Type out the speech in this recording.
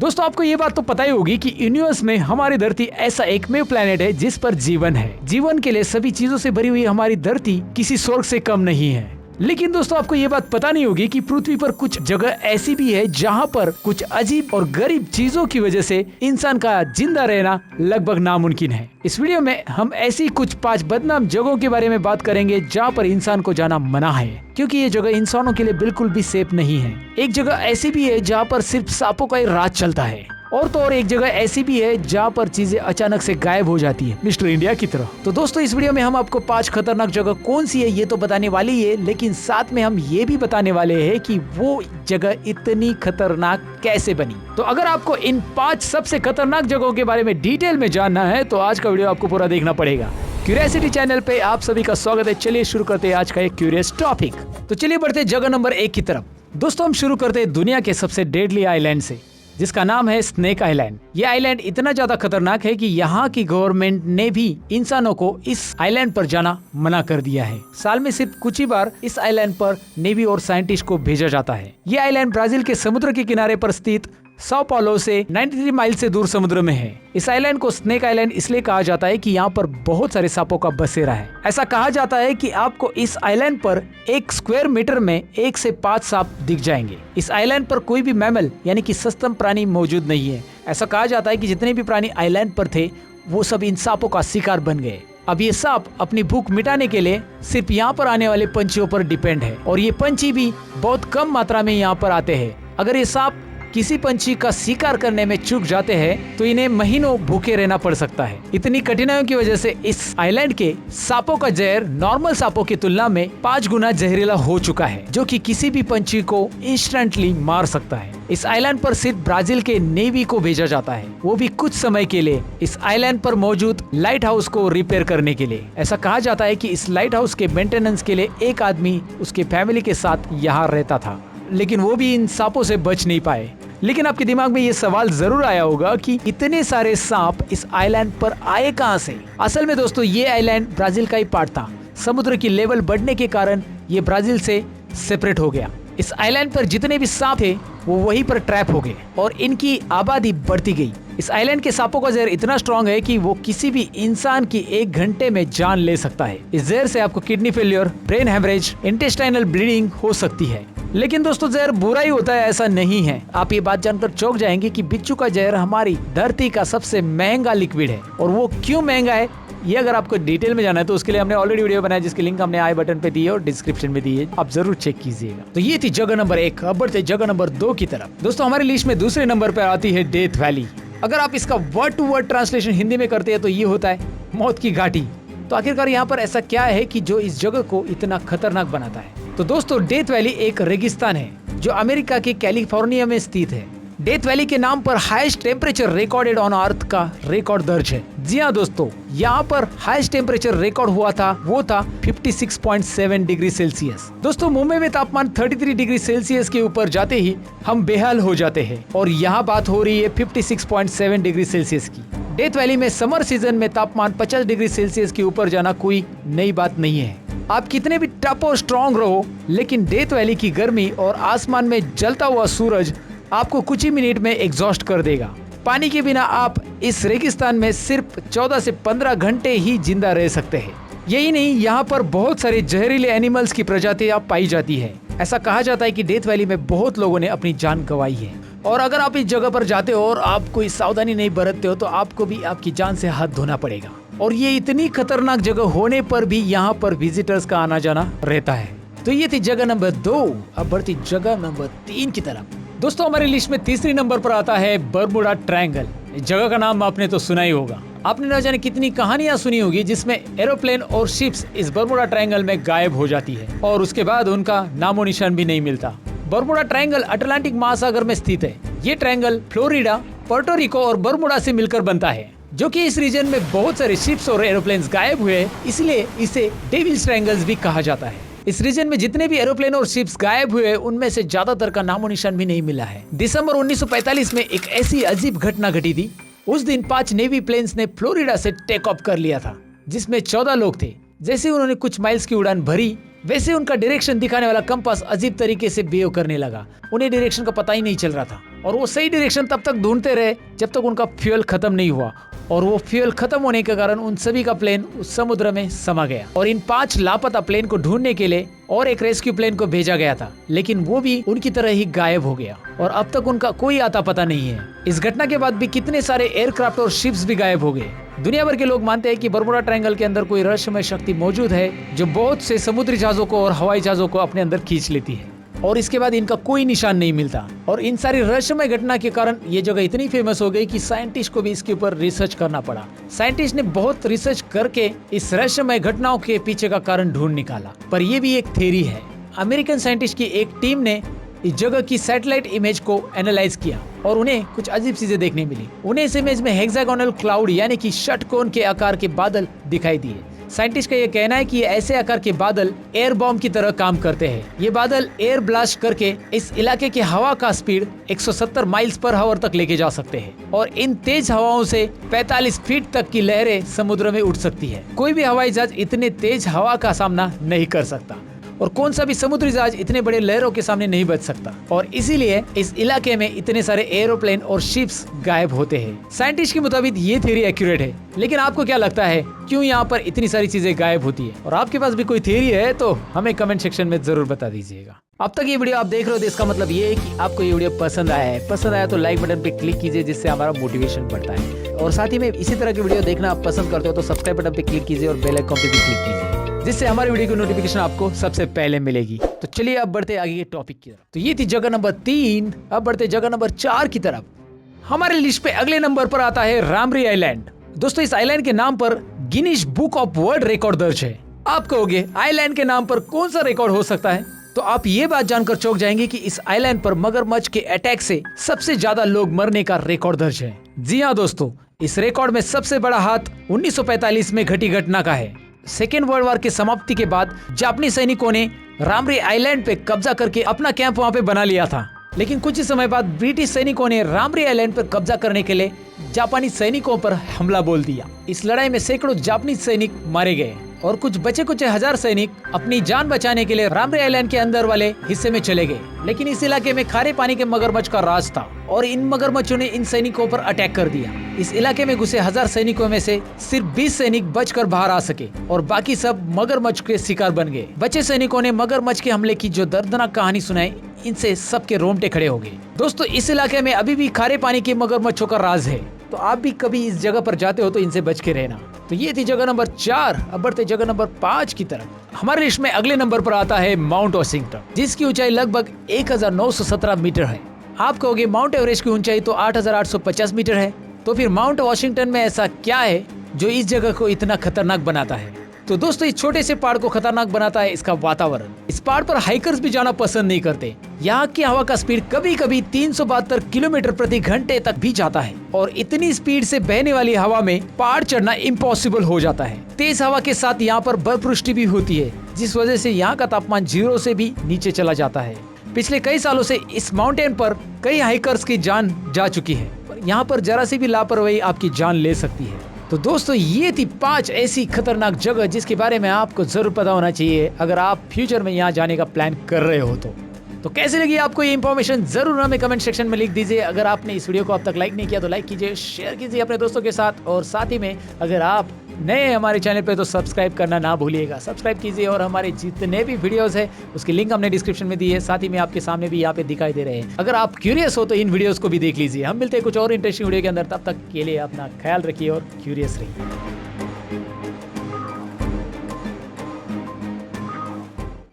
दोस्तों आपको ये बात तो पता ही होगी कि यूनिवर्स में हमारी धरती ऐसा एकमेव प्लेनेट है जिस पर जीवन है। जीवन के लिए सभी चीजों से भरी हुई हमारी धरती किसी स्वर्ग से कम नहीं है। लेकिन दोस्तों आपको ये बात पता नहीं होगी कि पृथ्वी पर कुछ जगह ऐसी भी है जहाँ पर कुछ अजीब और गरीब चीजों की वजह से इंसान का जिंदा रहना लगभग नामुमकिन है। इस वीडियो में हम ऐसी कुछ 5 बदनाम जगहों के बारे में बात करेंगे जहाँ पर इंसान को जाना मना है, क्योंकि ये जगह इंसानों के लिए बिल्कुल भी सेफ नहीं है। एक जगह ऐसी भी है जहाँ पर सिर्फ सांपों का ही राज चलता है, और तो और एक जगह ऐसी भी है जहाँ पर चीजें अचानक से गायब हो जाती है, मिस्टर इंडिया की तरह। तो दोस्तों इस वीडियो में हम आपको 5 खतरनाक जगह कौन सी है ये तो बताने वाली है, लेकिन साथ में हम ये भी बताने वाले हैं कि वो जगह इतनी खतरनाक कैसे बनी। तो अगर आपको इन 5 सबसे खतरनाक जगहों के बारे में डिटेल में जानना है तो आज का वीडियो आपको पूरा देखना पड़ेगा। क्यूरियोसिटी चैनल पे आप सभी का स्वागत है। चलिए शुरू करते हैं आज का एक क्यूरियस टॉपिक। तो चलिए बढ़ते जगह नंबर 1 की तरफ। दोस्तों हम शुरू करते हैं दुनिया के सबसे डेडली आइलैंड से, जिसका नाम है स्नेक आइलैंड। ये आइलैंड इतना ज्यादा खतरनाक है कि यहाँ की गवर्नमेंट ने भी इंसानों को इस आइलैंड पर जाना मना कर दिया है। साल में सिर्फ कुछ ही बार इस आइलैंड पर नेवी और साइंटिस्ट को भेजा जाता है। ये आइलैंड ब्राजील के समुद्र के किनारे पर स्थित साओ पाउलो से 93 माइल से दूर समुद्र में है। इस आइलैंड को स्नेक आइलैंड इसलिए कहा जाता है कि यहाँ पर बहुत सारे सांपों का बसेरा है। ऐसा कहा जाता है कि आपको इस आइलैंड पर 1 स्क्वायर मीटर में 1 से 5 सांप दिख जाएंगे। इस आइलैंड पर कोई भी मैमल यानी कि सस्तन प्राणी मौजूद नहीं है। ऐसा कहा जाता है कि जितने भी प्राणी आइलैंड पर थे वो सब इन सांपों का शिकार बन गए। अब ये सांप अपनी भूख मिटाने के लिए सिर्फ यहाँ पर आने वाले पंछियों पर डिपेंड है, और ये पंछी भी बहुत कम मात्रा में यहाँ पर आते हैं। अगर ये सांप किसी पंछी का शिकार करने में चूक जाते हैं तो इन्हें महीनों भूखे रहना पड़ सकता है। इतनी कठिनाइयों की वजह से इस आइलैंड के सांपों का जहर नॉर्मल सांपों की तुलना में 5 गुना जहरीला हो चुका है, जो कि किसी भी पंछी को इंस्टेंटली मार सकता है। इस आइलैंड पर सिर्फ ब्राजील के नेवी को भेजा जाता है, वो भी कुछ समय के लिए, इस आइलैंड पर मौजूद लाइट हाउस को रिपेयर करने के लिए। ऐसा कहा जाता है कि इस लाइट हाउस के मेंटेनेंस के लिए एक आदमी उसके फैमिली के साथ यहाँ रहता था, लेकिन वो भी इन सांपों से बच नहीं पाए। लेकिन आपके दिमाग में ये सवाल जरूर आया होगा कि इतने सारे सांप इस आइलैंड पर आए कहां से। असल में दोस्तों ये आइलैंड ब्राजील का ही पार्ट था। समुद्र की लेवल बढ़ने के कारण ये ब्राजील से सेपरेट हो गया। इस आइलैंड पर जितने भी सांप थे वो वहीं पर ट्रैप हो गए और इनकी आबादी बढ़ती गई। इस आइलैंड के सांपों का जहर इतना स्ट्रॉन्ग है कि वो किसी भी इंसान की 1 घंटे में जान ले सकता है। इस जहर से आपको kidney failure, brain haemorrhage, intestinal bleeding हो सकती है। लेकिन दोस्तों जहर बुरा ही होता है ऐसा नहीं है। आप ये बात जानकर चौंक जाएंगे कि बिच्छू का जहर हमारी धरती का सबसे महंगा लिक्विड है, और वो क्यों महंगा है ये अगर आपको डिटेल में जाना है तो उसके लिए हमने ऑलरेडी वीडियो बनाया, जिसकी लिंक हमने आई बटन पे दी है और डिस्क्रिप्शन में दी है, आप जरूर चेक कीजिएगा। तो ये थी जगह नंबर 1। अब बढ़ते जगह नंबर 2 की तरफ। दोस्तों हमारी लिस्ट में दूसरे नंबर पर आती है डेथ वैली। अगर आप इसका word to word translation Hindi में करते हैं तो ये होता है मौत की घाटी। तो आखिरकार यहाँ पर ऐसा क्या है कि जो इस जगह को इतना खतरनाक बनाता है? तो दोस्तों डेथ वैली एक रेगिस्तान है जो अमेरिका के कैलिफोर्निया में स्थित है। डेथ वैली के नाम पर highest temperature recorded on earth का रिकॉर्ड दर्ज है। जी हाँ दोस्तों, यहाँ पर हाईएस्ट टेम्परेचर रिकॉर्ड हुआ था वो था 56.7 डिग्री सेल्सियस। दोस्तों मुंबई में तापमान 33 डिग्री सेल्सियस के ऊपर जाते ही हम बेहाल हो जाते हैं, और यहाँ बात हो रही है 56.7 डिग्री सेल्सियस की। डेथ वैली में समर सीजन में तापमान 50 डिग्री सेल्सियस के ऊपर जाना कोई नई बात नहीं है। आप कितने भी टफ और स्ट्रॉन्ग रहो, लेकिन डेथ वैली की गर्मी और आसमान में जलता हुआ सूरज आपको कुछ ही मिनट में एग्जॉस्ट कर देगा। पानी के बिना आप इस रेगिस्तान में सिर्फ 14 से 15 घंटे ही जिंदा रह सकते हैं। यही नहीं, यहाँ पर बहुत सारे जहरीले एनिमल्स की प्रजातियां पाई जाती है। ऐसा कहा जाता है कि डेथ वैली में बहुत लोगों ने अपनी जान गंवाई है, और अगर आप इस जगह पर जाते हो और आप कोई सावधानी नहीं बरतते हो तो आपको भी आपकी जान से हाथ धोना पड़ेगा। और ये इतनी खतरनाक जगह होने पर भी यहाँ पर विजिटर्स का आना जाना रहता है। तो ये थी जगह नंबर 2। अब बढ़ती जगह नंबर 3 की तरफ। दोस्तों हमारी लिस्ट में तीसरी नंबर पर आता है बर्मुडा ट्रायंगल। इस जगह का नाम आपने तो सुना ही होगा। आपने न जाने कितनी कहानियां सुनी होगी जिसमें एरोप्लेन और शिप्स इस बर्मुडा ट्रायंगल में गायब हो जाती है और उसके बाद उनका नामो निशान भी नहीं मिलता। बर्मुडा ट्रायंगल अटलांटिक महासागर में स्थित है। ये ट्रायंगल फ्लोरिडा, पोर्टो रिको और बर्मुडा से मिलकर बनता है, जो कि इस रीजन में बहुत सारे शिप्स और एरोप्लेन्स गायब हुए, इसलिए इसे डेविल्स ट्रायंगल्स भी कहा जाता है। इस रीजन में जितने भी एरोप्लेन और शिप्स गायब हुए उनमें से ज्यादातर का नामो निशान भी नहीं मिला है। दिसंबर 1945 में एक ऐसी अजीब घटना घटी थी। उस दिन 5 नेवी प्लेन्स ने फ्लोरिडा से टेक ऑफ कर लिया था, जिसमें 14 लोग थे। जैसे उन्होंने कुछ माइल्स की उड़ान भरी, वैसे उनका डायरेक्शन दिखाने वाला कंपास अजीब तरीके से बिहेव करने लगा। उन्हें डायरेक्शन का पता ही नहीं चल रहा था। और वो सही डायरेक्शन तब तक ढूंढते रहे जब तक उनका फ्यूल खत्म नहीं हुआ, और वो फ्यूल खत्म होने के कारण उन सभी का प्लेन उस समुद्र में समा गया। और इन 5 लापता प्लेन को ढूंढने के लिए और एक रेस्क्यू प्लेन को भेजा गया था, लेकिन वो भी उनकी तरह ही गायब हो गया और अब तक उनका कोई आता पता नहीं है। इस घटना के बाद भी कितने सारे एयरक्राफ्ट और शिप्स भी गायब हो गए। दुनिया भर के लोग मानते हैं कि बरमुडा ट्रायंगल के अंदर कोई रहस्यमय शक्ति मौजूद है जो बहुत से समुद्री जहाजों को और हवाई जहाजों को अपने अंदर खींच लेती है, और इसके बाद इनका कोई निशान नहीं मिलता। और इन सारी रहस्यमय घटना के कारण ये जगह इतनी फेमस हो गई कि साइंटिस्ट को भी इसके ऊपर रिसर्च करना पड़ा। साइंटिस्ट ने बहुत रिसर्च करके इस रहस्यमय घटनाओं के पीछे का कारण ढूंढ निकाला, पर यह भी एक थ्योरी है। अमेरिकन साइंटिस्ट की एक टीम ने इस जगह की सैटेलाइट इमेज को एनालाइज किया और उन्हें कुछ अजीब चीजें देखने मिली। उन्हें इस इमेज में हेक्सागोनल क्लाउड यानी कि षटकोण के आकार के बादल दिखाई दिए। साइंटिस्ट का ये कहना है कि ये ऐसे आकार के बादल एयर बॉम्ब की तरह काम करते हैं। ये बादल एयर ब्लास्ट करके इस इलाके की हवा का स्पीड 170 माइल्स पर आवर तक लेके जा सकते हैं, और इन तेज हवाओं से 45 फीट तक की लहरें समुद्र में उठ सकती है। कोई भी हवाई जहाज इतने तेज हवा का सामना नहीं कर सकता, और कौन सा भी समुद्री जहाज इतने बड़े लहरों के सामने नहीं बच सकता, और इसीलिए इस इलाके में इतने सारे एरोप्लेन और शिप्स गायब होते हैं। साइंटिस्ट के मुताबिक ये थ्योरी एक्यूरेट है, लेकिन आपको क्या लगता है क्यों यहाँ पर इतनी सारी चीजें गायब होती है? और आपके पास भी कोई थ्योरी है तो हमें कमेंट सेक्शन में जरूर बता दीजिएगा। अब तक ये वीडियो आप देख रहे हो तो इसका मतलब ये है कि आपको ये वीडियो पसंद आया है। पसंद आया तो लाइक बटन पे क्लिक कीजिए, जिससे हमारा मोटिवेशन बढ़ता है। और साथ ही में इसी तरह की वीडियो देखना आप पसंद करते हो तो सब्सक्राइब बटन पे क्लिक कीजिए और बेल आइकन पे भी क्लिक कीजिए, जिससे हमारी वीडियो की नोटिफिकेशन आपको सबसे पहले मिलेगी। तो चलिए अब बढ़ते आगे के टॉपिक की तरफ। तो ये थी जगह नंबर 3। अब बढ़ते जगह नंबर 4 की तरफ। हमारे लिस्ट पे अगले नंबर पर आता है रामरी आइलैंड। दोस्तों, इस आइलैंड के नाम पर Guinness book of world record दर्ज है। आप कहोगे आइलैंड के नाम पर कौन सा रिकॉर्ड हो सकता है? तो आप ये बात जानकर चौंक जाएंगे कि इस आइलैंड पर मगरमच्छ के अटैक से सबसे ज्यादा लोग मरने का रिकॉर्ड दर्ज है। जी हाँ दोस्तों, इस रिकॉर्ड में सबसे बड़ा हाथ 1945 में घटी घटना का है। सेकेंड वर्ल्ड वॉर की समाप्ति के बाद जापानी सैनिकों ने रामरी आइलैंड पे कब्जा करके अपना कैंप वहां पे बना लिया था, लेकिन कुछ ही समय बाद ब्रिटिश सैनिकों ने रामरी आइलैंड पर कब्जा करने के लिए जापानी सैनिकों पर हमला बोल दिया। इस लड़ाई में सैकड़ों जापानी सैनिक मारे गए और कुछ बचे कुछ हजार सैनिक अपनी जान बचाने के लिए रामरी आइलैंड के अंदर वाले हिस्से में चले गए। लेकिन इस इलाके में खारे पानी के मगरमच्छ का राज था और इन मगरमच्छों ने इन सैनिकों पर अटैक कर दिया। इस इलाके में घुसे 1000 सैनिकों में से सिर्फ 20 सैनिक बचकर बाहर आ सके और बाकी सब मगरमच्छ के शिकार बन गए। बचे सैनिकों ने मगरमच्छ के हमले की जो दर्दनाक कहानी सुनाई, इनसे सबके रोंगटे खड़े हो गए। दोस्तों, इस इलाके में अभी भी खारे पानी के मगरमच्छों का राज है, तो आप भी कभी इस जगह पर जाते हो तो इनसे बच के रहना। तो ये थी जगह नंबर 4। अब बढ़ते जगह नंबर 5 की तरफ। हमारे लिस्ट में अगले नंबर पर आता है माउंट वॉशिंगटन, जिसकी ऊंचाई लगभग 1917 मीटर है। आप कहोगे माउंट एवरेस्ट की ऊंचाई तो 8850 मीटर है, तो फिर माउंट वॉशिंगटन में ऐसा क्या है जो इस जगह को इतना खतरनाक बनाता है? तो दोस्तों, इस छोटे से पहाड़ को खतरनाक बनाता है इसका वातावरण। इस पहाड़ पर हाइकर्स भी जाना पसंद नहीं करते। यहाँ की हवा का स्पीड कभी कभी 372 किलोमीटर प्रति घंटे तक भी जाता है, और इतनी स्पीड से बहने वाली हवा में पहाड़ चढ़ना इम्पॉसिबल हो जाता है। तेज हवा के साथ यहाँ पर बर्फवृष्टि भी होती है, जिस वजह से यहाँ का तापमान 0 से भी नीचे चला जाता है। पिछले कई सालों से इस माउंटेन पर कई हाइकर्स की जान जा चुकी है, पर यहाँ पर जरा सी भी लापरवाही आपकी जान ले सकती है। तो दोस्तों, ये थी 5 ऐसी खतरनाक जगह जिसके बारे में आपको जरूर पता होना चाहिए अगर आप फ्यूचर में यहाँ जाने का प्लान कर रहे हो। तो कैसे लगी आपको ये इन्फॉर्मेशन, जरूर हमें कमेंट सेक्शन में लिख दीजिए। अगर आपने इस वीडियो को अब तक लाइक नहीं किया तो लाइक कीजिए, शेयर कीजिए अपने दोस्तों के साथ, और साथ ही में अगर आप नए हैं हमारे चैनल पे तो सब्सक्राइब करना ना भूलिएगा। सब्सक्राइब कीजिए, और हमारे जितने भी वीडियोस है उसकी लिंक हमने डिस्क्रिप्शन में दी है, साथ ही में आपके सामने भी यहाँ पे दिखाई दे रहे हैं। अगर आप क्यूरियस हो तो इन वीडियोस को भी देख लीजिए। हम मिलते हैं कुछ और इंटरेस्टिंग वीडियो के अंदर, तब तक के लिए अपना ख्याल रखिए और क्यूरियस रहिए।